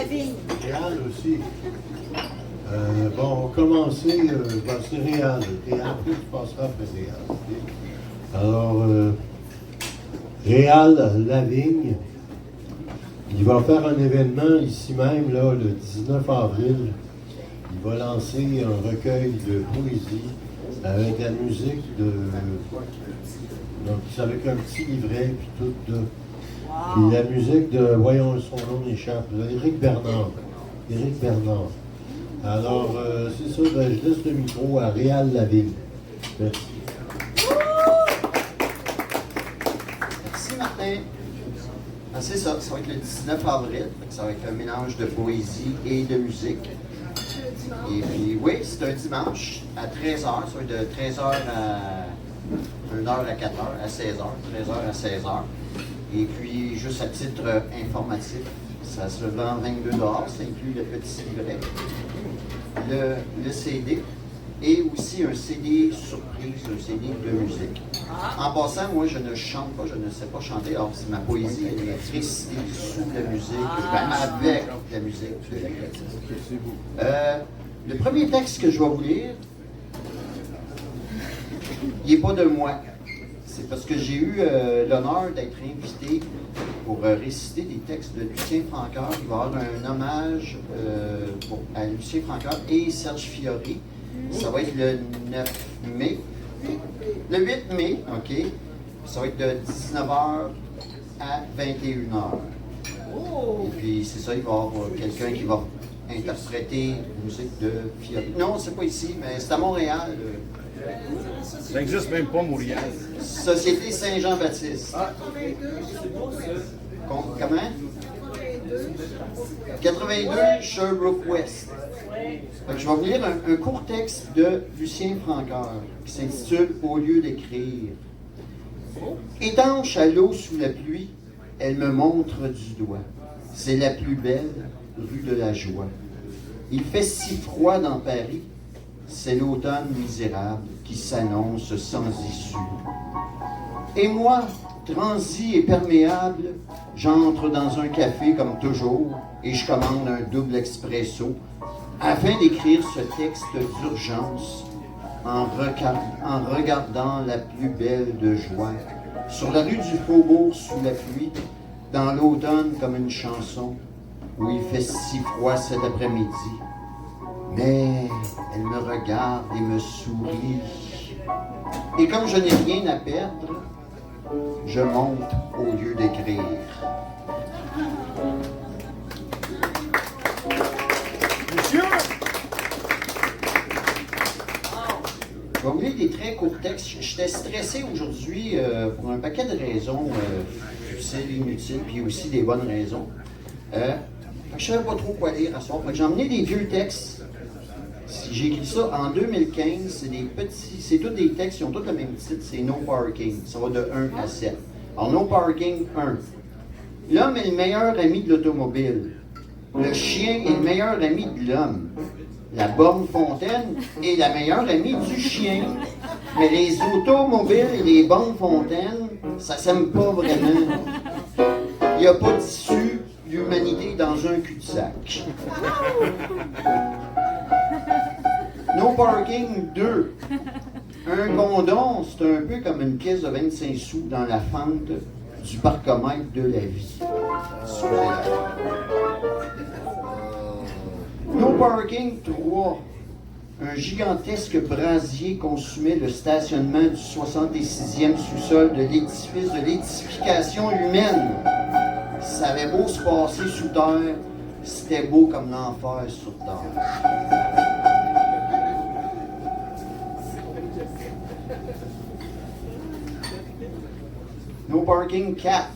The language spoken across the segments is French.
Lavigne. Réal aussi. Bon, on va commencer, c'est Réal. Réal, puis tu passeras après Réal. Okay? Alors, Réal Lavigne, il va faire un événement ici même, là, le 19 avril. Il va lancer un recueil de poésie avec la musique de... Donc, c'est avec un petit livret, puis tout, là. Puis la musique de, voyons, son nom m'échappe, Éric Bernard. Éric Bernard. Alors, c'est ça, ben, je laisse le micro à Réal Lavigne. Merci. Merci, Martin. Ah, c'est ça, ça va être le 19 avril. Ça va être un mélange de poésie et de musique. Et puis, oui, c'est un dimanche à 13h. Ça va être de 13h à 1h à 4h, à 16h, 13h à 16h. Et puis, juste à titre informatif, ça se vend 22 $, ça inclut le petit livret, le CD et aussi un CD surprise, un CD de musique. En passant, moi, je ne chante pas, je ne sais pas chanter, alors c'est ma poésie, elle est récitée sous la musique, avec la musique de la créative. Le premier texte que je vais vous lire, il n'est pas de moi. C'est parce que j'ai eu l'honneur d'être invité pour réciter des textes de Lucien Francoeur. Il va y avoir un hommage à Lucien Francoeur et Serge Fiori. Ça va être le 9 mai. Le 8 mai, OK. Ça va être de 19h à 21h. Et puis, c'est ça, il va y avoir quelqu'un qui va interpréter la musique de Fiori. Non, c'est pas ici, mais c'est à Montréal. Ça n'existe même pas, Montréal. Société Saint-Jean-Baptiste. Comment? 82, Sherbrooke-Ouest. Je vais vous lire un court texte de Lucien Francoeur qui s'intitule « Au lieu d'écrire ». Étanche à l'eau sous la pluie, elle me montre du doigt. C'est la plus belle rue de la joie. Il fait si froid dans Paris, c'est l'automne misérable qui s'annonce sans issue. Et moi, transi et perméable, j'entre dans un café comme toujours et je commande un double expresso afin d'écrire ce texte d'urgence en regardant la plus belle de joie. Sur la rue du Faubourg sous la pluie, dans l'automne comme une chanson, où il fait si froid cet après-midi. Mais elle me regarde et me sourit. Et comme je n'ai rien à perdre, je monte au lieu d'écrire. Monsieur! Je vais vous lire des très courts textes. J'étais stressé aujourd'hui pour un paquet de raisons futiles, inutiles, puis aussi des bonnes raisons. Je ne savais pas trop quoi lire à ce soir. J'ai emmené des vieux textes. J'ai écrit ça en 2015. C'est des petits, c'est tous des textes qui ont tous le même titre. C'est No Parking. Ça va de 1 à 7. Alors, No Parking 1. L'homme est le meilleur ami de l'automobile. Le chien est le meilleur ami de l'homme. La borne fontaine est la meilleure amie du chien. Mais les automobiles et les bornes fontaines, ça s'aime pas vraiment. Il n'y a pas d'issue. L'humanité dans un cul-de-sac. No Parking 2. Un condom, c'est un peu comme une pièce de 25 sous dans la fente du parcomètre de la vie. No Parking 3. Un gigantesque brasier consumait le stationnement du 66e sous-sol de l'édifice de l'édification humaine. Ça avait beau se passer sous terre, c'était beau comme l'enfer sur terre. No Parking 4.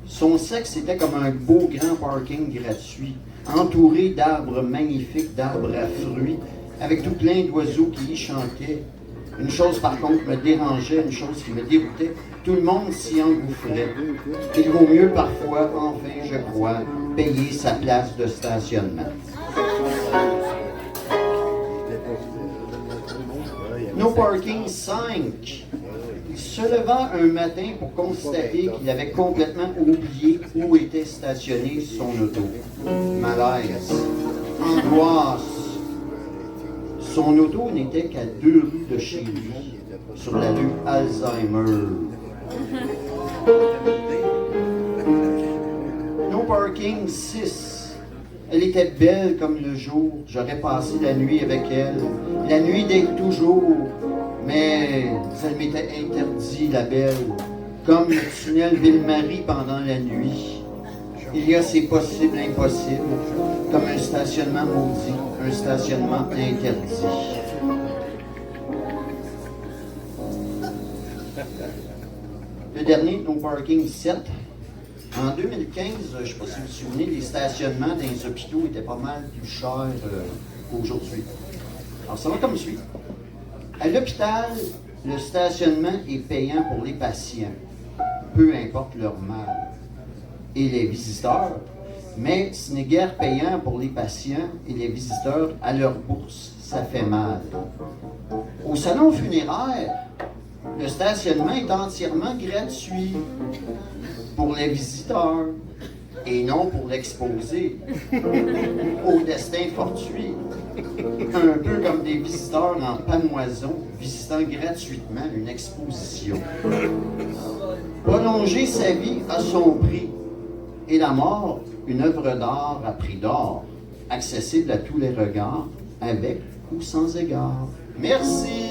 Son sexe était comme un beau grand parking gratuit, entouré d'arbres magnifiques, d'arbres à fruits, avec tout plein d'oiseaux qui y chantaient. Une chose par contre me dérangeait, une chose qui me déroutait, tout le monde s'y engouffrait. Il vaut mieux parfois, enfin je crois, payer sa place de stationnement. No Parking 5. Il se leva un matin pour constater qu'il avait complètement oublié où était stationné son auto. Malaise, angoisse. Son auto n'était qu'à 2 rues de chez lui, sur la rue Alzheimer. No parking 6. Elle était belle comme le jour. J'aurais passé la nuit avec elle. La nuit d'être toujours. Mais ça m'était interdit, la belle. Comme le tunnel Ville-Marie pendant la nuit. Il y a ces possibles impossibles. Comme un stationnement maudit. Un stationnement interdit. Le dernier, No Parking 7. En 2015, je ne sais pas si vous vous souvenez, les stationnements dans les hôpitaux étaient pas mal plus chers qu'aujourd'hui. Alors, ça va comme suit. À l'hôpital, le stationnement est payant pour les patients, peu importe leur mal, et les visiteurs, mais ce n'est guère payant pour les patients et les visiteurs à leur bourse. Ça fait mal. Au salon funéraire, le stationnement est entièrement gratuit pour les visiteurs et non pour l'exposé au destin fortuit. Un peu comme des visiteurs en panoison visitant gratuitement une exposition. Prolonger sa vie à son prix et la mort, une œuvre d'art à prix d'or, accessible à tous les regards, avec ou sans égard. Merci!